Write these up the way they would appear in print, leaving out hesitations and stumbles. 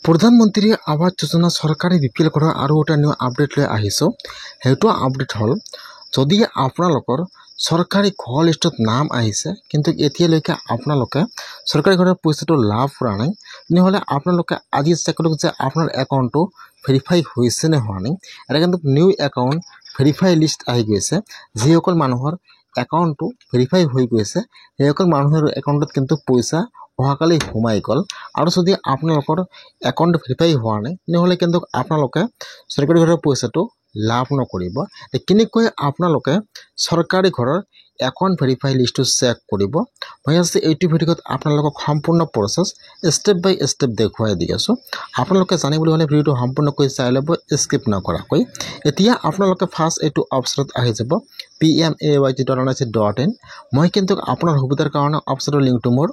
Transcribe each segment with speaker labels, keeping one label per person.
Speaker 1: প্ৰধানমন্ত্ৰী আৱাস যোজনা চৰকাৰে বিপিএল কৰা আৰু এটা নিউ আপডেট লৈ আহিছোঁ। সেইটো আপডেট হ'ল, যদি আপোনালোকৰ চৰকাৰী ঘৰ লিষ্টত নাম আহিছে কিন্তু এতিয়ালৈকে আপোনালোকে চৰকাৰী ঘৰৰ পইচাটো লাভ কৰা নাই, তেনেহ'লে আপোনালোকে আজি চেক কৰক যে আপোনাৰ একাউণ্টটো ভেৰিফাই হৈছে নে হোৱা নাই। এটা কিন্তু নিউ একাউণ্ট ভেৰিফাই লিষ্ট আহি গৈছে। যিসকল মানুহৰ একাউণ্টটো ভেৰিফাই হৈ গৈছে সেইসকল মানুহৰ একাউণ্টত কিন্তু পইচা অহাকালি সোমাই গ'ল। আৰু যদি আপোনালোকৰ একাউণ্ট ভেৰিফাই হোৱা নাই তেনেহ'লে কিন্তু আপোনালোকে চৰকাৰী ঘৰৰ পইচাটো লাভ নকৰিব। কেনেকৈ আপোনালোকে চৰকাৰী ঘৰৰ একাউণ্ট ভেৰিফাই লিষ্টটো চেক কৰিব, মই আজি এইটো ভিডিঅ'ত আপোনালোকক সম্পূৰ্ণ প্ৰচেছ ষ্টেপ বাই ষ্টেপ দেখুৱাই দি আছোঁ। আপোনালোকে জানিবলৈ হ'লে ভিডিঅ'টো সম্পূৰ্ণকৈ চাই ল'ব, স্কিপ নকৰাকৈ। এতিয়া আপোনালোকে ফাৰ্ষ্ট এইটো অপশ্যনত আহি যাব PMAYG.NIC.in। মই কিন্তু আপোনাৰ সুবিধাৰ কাৰণে অপশ্যনৰ লিংকটো মোৰ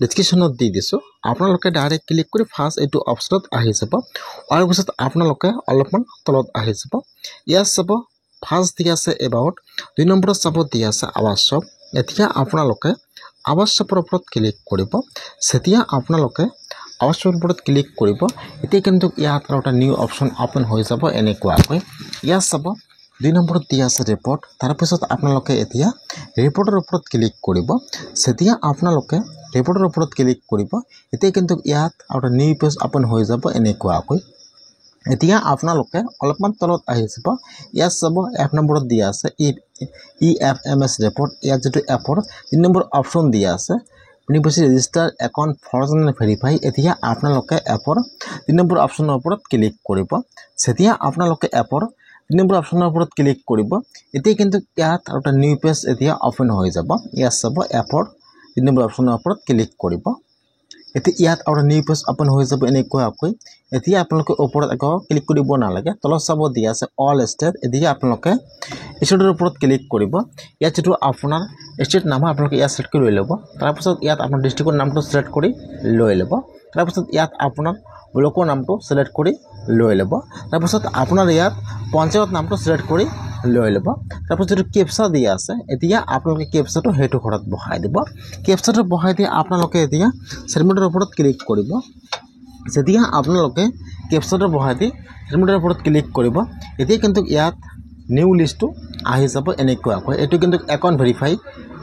Speaker 1: ডিছক্ৰিপশ্যনত দি দিছোঁ। আপোনালোকে ডাইৰেক্ট ক্লিক কৰি ফাৰ্ষ্ট এইটো অপশ্যনত আহি যাব। আৰু পিছত আপোনালোকে অলপমান তলত আহি যাব। ইয়াত চাব ফাৰ্ষ্ট দি আছে এবাউট, 2 নম্বৰত চাব দি আছে আৱাসব। এতিয়া আপোনালোকে আৱাসবৰ ওপৰত ক্লিক কৰিব। যেতিয়া আপোনালোকে আৱাসবৰ ওপৰত ক্লিক কৰিব, এতিয়া কিন্তু ইয়াত আৰু এটা নিউ অপশ্যন অপেন হৈ যাব এনেকুৱাকৈ। ইয়াত চাব 2 নম্বৰত দি আছে ৰিপৰ্ট। তাৰপিছত আপোনালোকে এতিয়া ৰিপৰ্টৰ ওপৰত ক্লিক কৰিব। যেতিয়া আপোনালোকে ৰিপৰ্টৰ ওপৰত ক্লিক কৰিব, এতিয়া কিন্তু ইয়াত আৰু এটা নিউ পেজ অপেন হৈ যাব এনেকুৱাকৈ। এতিয়া আপোনালোকে অলপমান তলত আহি যাব। ইয়াত চাব 1 নম্বৰত দিয়া আছে EFMS ৰিপৰ্ট। ইয়াত যিটো এপৰ 3 নম্বৰ অপশ্যন দিয়া আছে beneficiary register account for verify. এতিয়া আপোনালোকে এপৰ 3 নম্বৰ অপশ্যনৰ ওপৰত ক্লিক কৰিব। যেতিয়া আপোনালোকে এপৰ 3 নম্বৰ অপশ্যনৰ ওপৰত ক্লিক কৰিব, এতিয়া কিন্তু ইয়াত আৰু এটা নিউ পেজ এতিয়া অপেন হৈ যাব। ইয়াত চাব এপৰ 3 নম্বৰ অপশ্যনৰ ওপৰত ক্লিক কৰিব। এতিয়া ইয়াত আৰু নিউ পেজ অপেন হৈ যাব এনেকুৱাকৈ। এতিয়া আপোনালোকে ওপৰত একো ক্লিক কৰিব নালাগে, তলত চাব দিয়া আছে অল ষ্টেট। এতিয়া আপোনালোকে ষ্টেটৰ ওপৰত ক্লিক কৰিব। ইয়াত যিটো আপোনাৰ ষ্টেট নাম হয় আপোনালোকে ইয়াত চিলেক্ট কৰি লৈ ল'ব। তাৰপিছত ইয়াত আপোনাৰ ডিষ্ট্ৰিক্টৰ নামটো চিলেক্ট কৰি লৈ ল'ব। তাৰপিছত ইয়াত আপোনাৰ ব্লকৰ নামটো চিলেক্ট কৰি লৈ ল'ব। তাৰপিছত আপোনাৰ ইয়াত পঞ্চায়ত নামটো চিলেক্ট কৰি লৈ ল'ব। তাৰপিছত যিটো কেপচা দিয়া আছে, এতিয়া আপোনালোকে কেপচাটো সেইটো ঘৰত বহাই দিব। কেপচাটো বহাই দি আপোনালোকে এতিয়া ছাবমিটৰ ওপৰত ক্লিক কৰিব। যেতিয়া আপোনালোকে কেপচাটো বহাই দি ছাবমিটৰ ওপৰত ক্লিক কৰিব, এতিয়া কিন্তু ইয়াত নিউ লিষ্টটো আহি যাব এনেকুৱাকৈ। এইটো কিন্তু একাউণ্ট ভেৰিফাই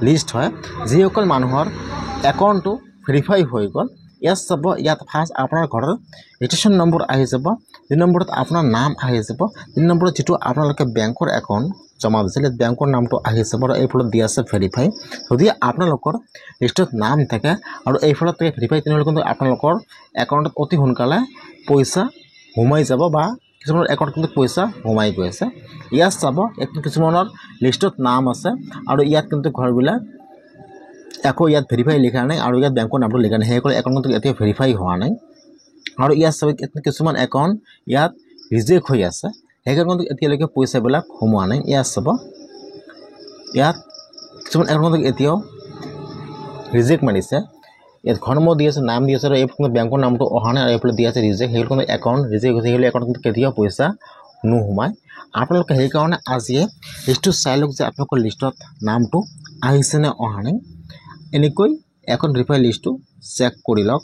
Speaker 1: লিষ্ট হয়। যিসকল মানুহৰ একাউণ্টটো ভেৰিফাই হৈ গ'ল, ইয়াত চাব ইয়াত ফাৰ্ষ্ট আপোনাৰ ঘৰৰ ৰেজিষ্ট্ৰেশ্যন নম্বৰ আহি যাব। 2 নম্বৰত আপোনাৰ নাম আহি যাব। 3 নম্বৰত যিটো আপোনালোকে বেংকৰ একাউণ্ট জমা দিছিলে বেংকৰ নামটো আহি যাব। আৰু এইফালত দিয়া আছে ভেৰিফাই। যদি আপোনালোকৰ লিষ্টত নাম থাকে আৰু এইফালত থাকে ভেৰিফাই, তেনেহ'লে কিন্তু আপোনালোকৰ একাউণ্টত অতি সোনকালে পইচা সোমাই যাব বা কিছুমানৰ একাউণ্টত কিন্তু পইচা সোমাই গৈ আছে। ইয়াত চাব কিছুমানৰ লিষ্টত নাম আছে আৰু ইয়াত কিন্তু ঘৰবিলাক একো ইয়াত ভেৰিফাই লিখা নাই আৰু ইয়াত বেংকৰ নামটো লিখা নাই, সেইসকল একাউণ্ট এতিয়া ভেৰিফাই হোৱা নাই। আৰু ইয়াত চাব কিছুমান একাউণ্ট ইয়াত ৰিজেক্ট হৈ আছে, সেইকাৰণে কিন্তু এতিয়ালৈকে পইচাবিলাক সোমোৱা নাই। ইয়াত চাব ইয়াত কিছুমান একাউণ্ট এতিয়াও ৰিজেক্ট মাৰিছে। ইয়াত ঘৰ নম্বৰ দি আছে, নাম দি আছে আৰু এই বেংকৰ নামটো অহা নাই আৰু এইফালে দি আছে ৰিজেক্ট। সেইসকল একাউণ্ট ৰিজেক্ট হৈছে, সেইবিলাক একাউণ্ট কিন্তু কেতিয়াও পইচা নোসোমায়। আপোনালোকে সেইকাৰণে আজিয়ে লিষ্টটো চাই লওক যে আপোনালোকৰ লিষ্টত নামটো আহিছে নে অহা নাই। এনেকৈ একাউণ্ট ভেৰিফাই লিষ্টটো চেক কৰি লওক।